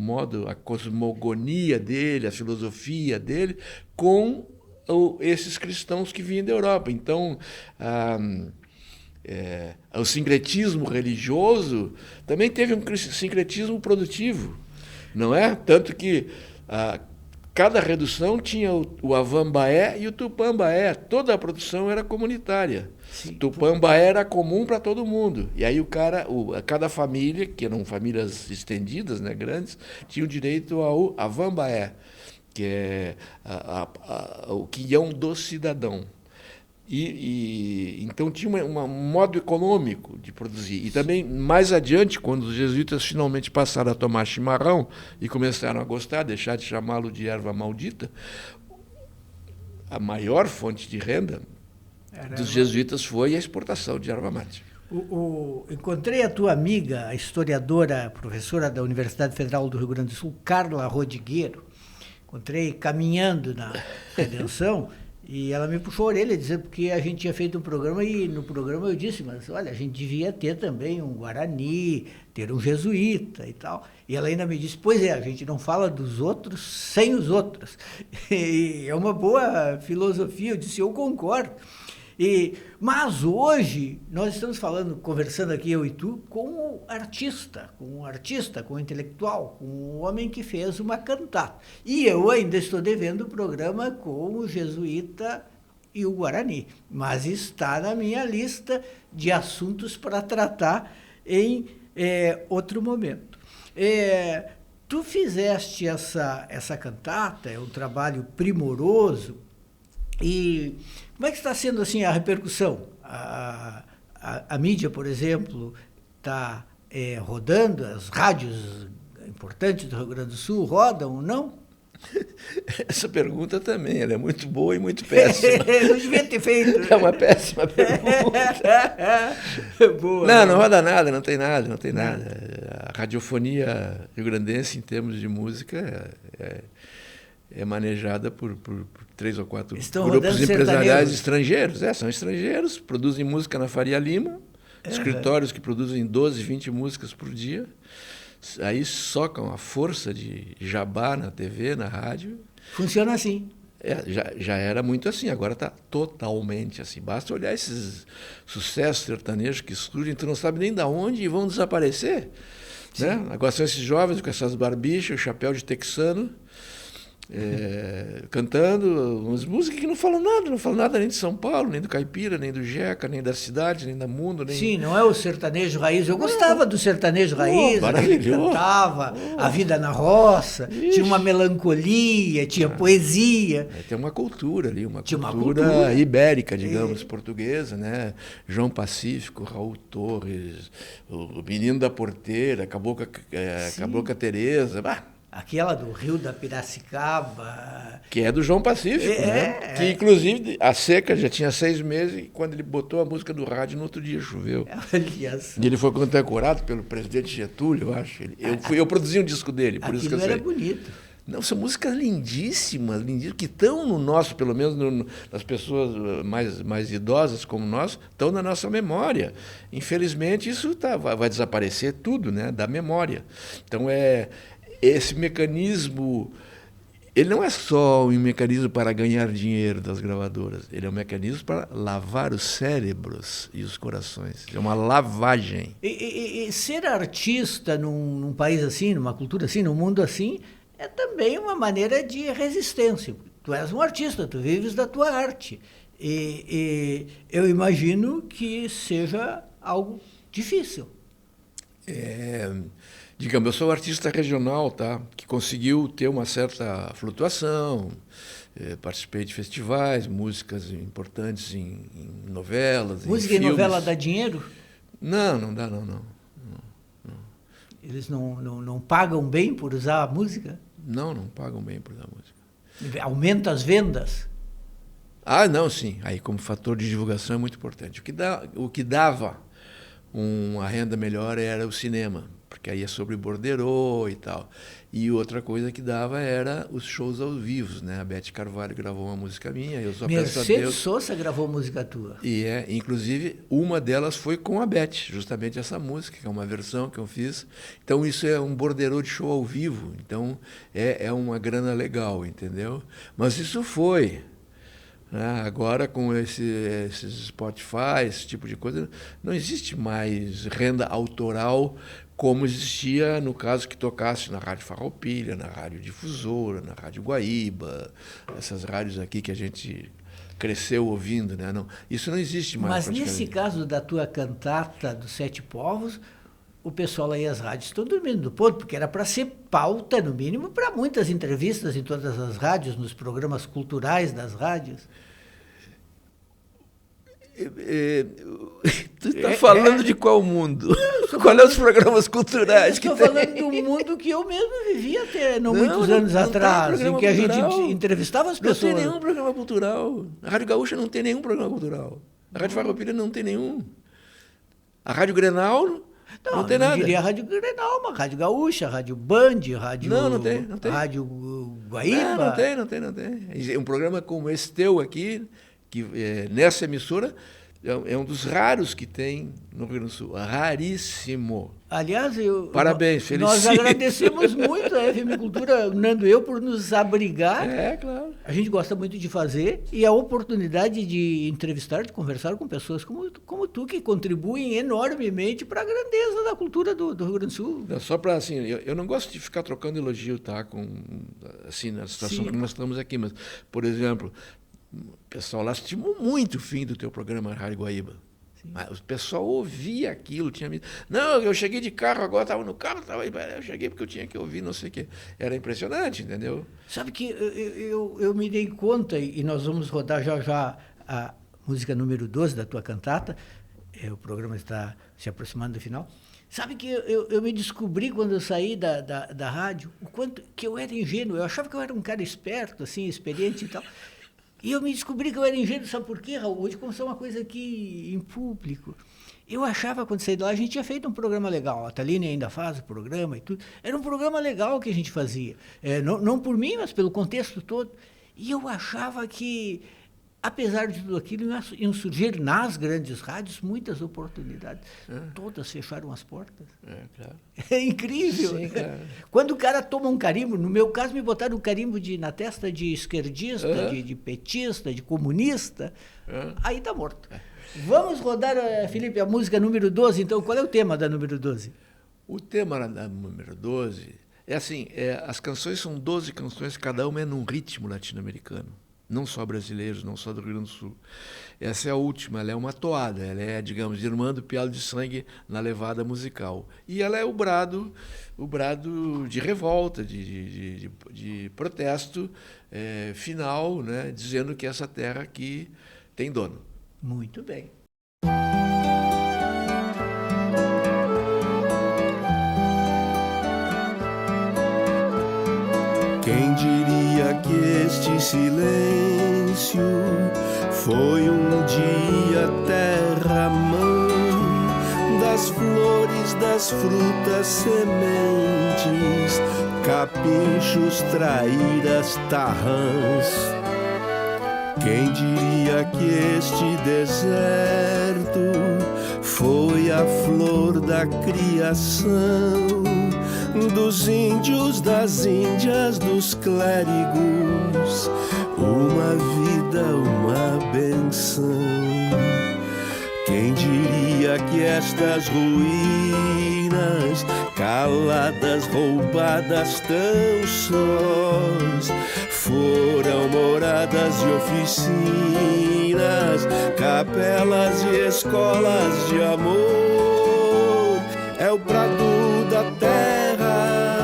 a cosmogonia dele, a filosofia dele, com esses cristãos que vinham da Europa. Então, o sincretismo religioso também teve um sincretismo produtivo, não é? Tanto que cada redução tinha o Avambaé e o Tupambaé. Toda a produção era comunitária. Sim. Tupambaé era comum para todo mundo. E aí cada família, que eram famílias estendidas, né, grandes, tinha o direito ao Avambaé, que é o quinhão do cidadão. Então tinha um modo econômico de produzir. E também, mais adiante, quando os jesuítas finalmente passaram a tomar chimarrão e começaram a gostar, deixar de chamá-lo de erva maldita, a maior fonte de renda dos jesuítas foi a exportação de erva mate. Encontrei a tua amiga, a historiadora, professora da Universidade Federal do Rio Grande do Sul, Carla Rodrigueiro. Encontrei caminhando na Redenção. E ela me puxou a orelha, dizendo porque a gente tinha feito um programa e no programa eu disse, mas olha, a gente devia ter também um Guarani, ter um jesuíta e tal. E ela ainda me disse, pois é, a gente não fala dos outros sem os outros. E é uma boa filosofia, eu disse, eu concordo. Mas hoje nós estamos conversando aqui, eu e tu, com o artista, com o intelectual, com o homem que fez uma cantata. E eu ainda estou devendo o programa com o jesuíta e o Guarani, mas está na minha lista de assuntos para tratar em outro momento. Tu fizeste essa cantata, é um trabalho primoroso. E como é que está sendo assim a repercussão? A mídia, por exemplo, está rodando, as rádios importantes do Rio Grande do Sul rodam ou não? Essa pergunta também, ela é muito boa e muito péssima. Não devia ter feito. É uma péssima pergunta. Boa. Não roda nada, não tem nada. A radiofonia rio-grandense, em termos de música, é manejada por 3 ou 4 grupos empresariais estrangeiros. São estrangeiros, produzem música na Faria Lima, escritórios que produzem 12, 20 músicas por dia. Aí socam a força de jabá na TV, na rádio. Funciona assim. Já era muito assim, agora está totalmente assim. Basta olhar esses sucessos sertanejos que surgem, tu não sabe nem de onde e vão desaparecer. Né? Agora são esses jovens com essas barbichas, o chapéu de texano, cantando umas músicas que não falam nada nem de São Paulo, nem do Caipira, nem do Jeca, nem da cidade, nem da Mundo. Nem... Sim, não é o sertanejo raiz. Eu gostava do sertanejo raiz, aquele que cantava a vida na roça, tinha uma melancolia, tinha poesia. Tem uma cultura ali, uma cultura ibérica, digamos, portuguesa, né? João Pacífico, Raul Torres, o Menino da Porteira, Cabocla Teresa. Aquela do Rio da Piracicaba. Que é do João Pacífico, né? Que, inclusive, a seca já tinha 6 meses e quando ele botou a música do rádio, no outro dia choveu. E ele foi condecorado pelo presidente Getúlio, eu acho. Eu produzi um disco dele, por isso que eu sei. Era bonito. Não, são músicas lindíssimas, que estão no nosso, pelo menos nas pessoas mais idosas como nós, estão na nossa memória. Infelizmente, isso vai desaparecer tudo, né, da memória. Então, esse mecanismo, ele não é só um mecanismo para ganhar dinheiro das gravadoras, ele é um mecanismo para lavar os cérebros e os corações. É uma lavagem. E ser artista num país assim, numa cultura assim, num mundo assim, é também uma maneira de resistência. Tu és um artista, tu vives da tua arte. E eu imagino que seja algo difícil. Digamos, eu sou artista regional, tá? Que conseguiu ter uma certa flutuação, participei de festivais, músicas importantes em novelas, música em em novela dá dinheiro? Não dá, não. Eles não pagam bem por usar a música? Não pagam bem por usar a música. Aumenta as vendas? Não, sim. Aí, como fator de divulgação, é muito importante. O que dava uma renda melhor era o cinema, porque aí é sobre borderô e tal. E outra coisa que dava era os shows ao vivo, né? A Beth Carvalho gravou uma música minha, eu só peço a Deus. Mercedes Sosa gravou música tua. Inclusive, uma delas foi com a Beth, justamente essa música, que é uma versão que eu fiz. Então, isso é um borderô de show ao vivo. Então, é uma grana legal, entendeu? Mas isso foi... Agora, com esses Spotify, esse tipo de coisa, não existe mais renda autoral como existia no caso que tocasse na Rádio Farroupilha, na Rádio Difusora, na Rádio Guaíba, essas rádios aqui que a gente cresceu ouvindo. Né? Não, isso não existe mais. Mas nesse caso da tua cantata dos 7 povos, o pessoal aí, as rádios estão dormindo do ponto, porque era para ser pauta, no mínimo, para muitas entrevistas em todas as rádios, nos programas culturais das rádios. Tu está falando de qual mundo? Qual é os programas culturais que tem? Estou falando do mundo que eu mesmo vivia até muitos anos atrás, em que a gente entrevistava as pessoas. Não tem nenhum programa cultural. A Rádio Gaúcha não tem nenhum programa cultural. A Rádio Farroupilha não tem nenhum. A Rádio Grenal não tem nada. Eu diria a Rádio Grenal, uma Rádio Gaúcha, Rádio Band, Rádio... Não tem. Rádio Guaíba. Não tem. Um programa como esse teu aqui, que nessa emissora, é um dos raros que tem no Rio Grande do Sul. Raríssimo. Aliás, parabéns, felicito. Nós agradecemos muito a FM Cultura, Nando e eu, por nos abrigar. Claro. A gente gosta muito de fazer e a oportunidade de entrevistar, de conversar com pessoas como tu, que contribuem enormemente para a grandeza da cultura do Rio Grande do Sul. Só para, assim, eu não gosto de ficar trocando elogio, tá? Assim, na situação que nós estamos aqui, mas, por exemplo... O pessoal lá estimou muito o fim do teu programa Rádio Guaíba. O pessoal ouvia aquilo, não, eu cheguei de carro agora, estava no carro, eu cheguei porque eu tinha que ouvir, não sei o quê. Era impressionante, entendeu? Sabe que eu me dei conta, e nós vamos rodar já a música número 12 da tua cantata, o programa está se aproximando do final. Sabe que eu me descobri quando eu saí da rádio, o quanto que eu era ingênuo. Eu achava que eu era um cara esperto, assim, experiente e tal. E eu me descobri que eu era ingênuo, sabe por quê, Raul? Hoje, como é uma coisa aqui em público. Eu achava, quando saí de lá, a gente tinha feito um programa legal. A Thaline ainda faz o programa e tudo. Era um programa legal que a gente fazia. Não por mim, mas pelo contexto todo. E eu achava que, apesar de tudo aquilo, iam surgir nas grandes rádios muitas oportunidades. Todas fecharam as portas. Claro. É incrível. Sim, claro. Quando o cara toma um carimbo, no meu caso me botaram um carimbo na testa de esquerdista, de petista, de comunista, aí tá morto. Vamos rodar, Felipe, a música número 12, então. Qual é o tema da número 12? O tema da número 12 é assim, as canções são 12 canções, cada uma é num ritmo latino-americano. Não só brasileiros, não só do Rio Grande do Sul. Essa é a última, ela é uma toada, ela é, digamos, irmã do pialo de sangue na levada musical. E ela é o brado de revolta, de protesto final, né, dizendo que essa terra aqui tem dono. Muito bem. Quem diria que este silêncio foi um dia terra-mãe das flores, das frutas, sementes, capinchos, traíras, tarrãs. Quem diria que este deserto foi a flor da criação dos índios, das índias, dos clérigos, uma vida, uma benção. Quem diria que estas ruínas, caladas, roubadas tão sós, foram moradas e oficinas, capelas e escolas de amor. É o brado da terra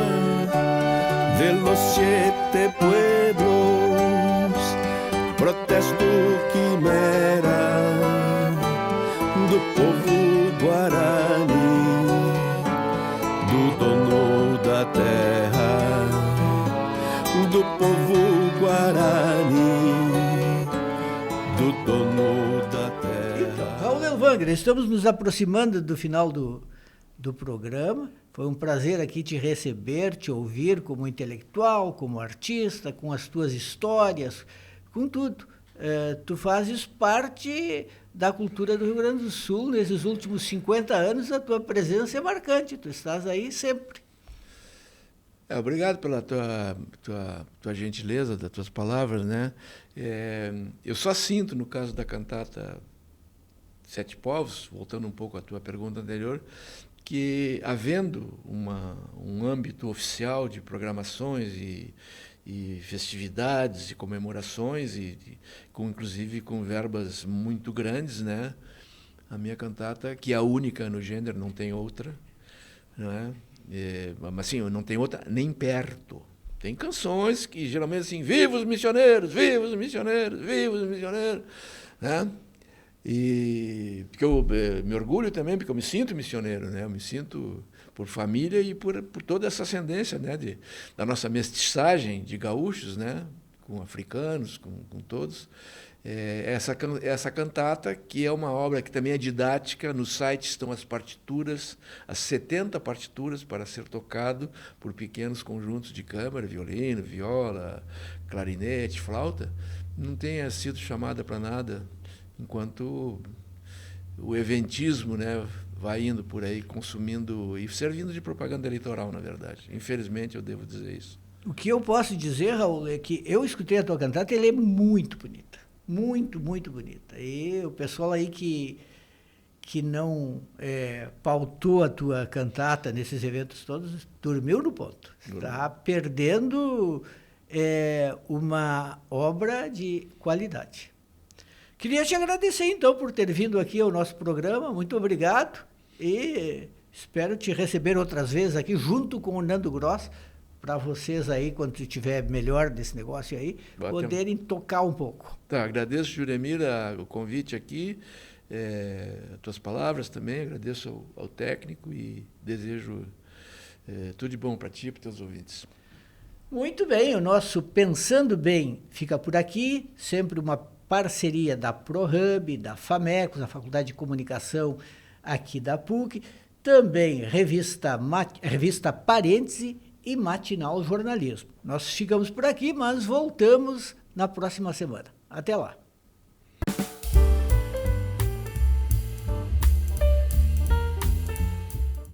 de los siete pueblos, protesto quimera do povo guarani, do dono da terra, do povo guarani, do dono da terra. Então, Raul Elvanger, estamos nos aproximando do final do programa. Foi um prazer aqui te receber, te ouvir como intelectual, como artista, com as tuas histórias, com tudo. Tu fazes parte da cultura do Rio Grande do Sul. Nesses últimos 50 anos, a tua presença é marcante. Tu estás aí sempre. Obrigado pela tua gentileza, das tuas palavras, né? Eu só sinto, no caso da cantata Sete Povos, voltando um pouco à tua pergunta anterior, que havendo um âmbito oficial de programações e festividades e comemorações, inclusive com verbas muito grandes, né? A minha cantata, que é a única no gênero, não tem outra, não é? Mas assim, não tem outra nem perto. Tem canções que geralmente assim, viva os missioneiros, viva os missioneiros, viva os missioneiros, né? E porque eu me orgulho também, porque eu me sinto missioneiro, né? Eu me sinto por família e por toda essa ascendência, né? Da nossa mestiçagem de gaúchos, né? Com africanos, com todos. Essa cantata, que é uma obra que também é didática, no site estão as partituras, as 70 partituras para ser tocado por pequenos conjuntos de câmara, violino, viola, clarinete, flauta, não tenha sido chamada para nada, enquanto o eventismo, né, vai indo por aí, consumindo e servindo de propaganda eleitoral, na verdade. Infelizmente, eu devo dizer isso. O que eu posso dizer, Raul, é que eu escutei a tua cantata, ela é muito bonita. Muito, muito bonita. E o pessoal aí que não pautou a tua cantata nesses eventos todos, dormiu no ponto. Está perdendo uma obra de qualidade. Queria te agradecer, então, por ter vindo aqui ao nosso programa. Muito obrigado. E espero te receber outras vezes aqui, junto com o Nando Gross, para vocês aí, quando estiver melhor desse negócio aí, poderem tocar um pouco. Tá, agradeço, Juremir, o convite aqui. as tuas palavras também, agradeço ao técnico e desejo tudo de bom para ti e para os teus ouvintes. Muito bem, o nosso Pensando Bem fica por aqui, sempre uma parceria da ProHub, da FAMECOS, a Faculdade de Comunicação aqui da PUC, também revista Parêntese e Matinal Jornalismo. Nós ficamos por aqui, mas voltamos na próxima semana. Até lá!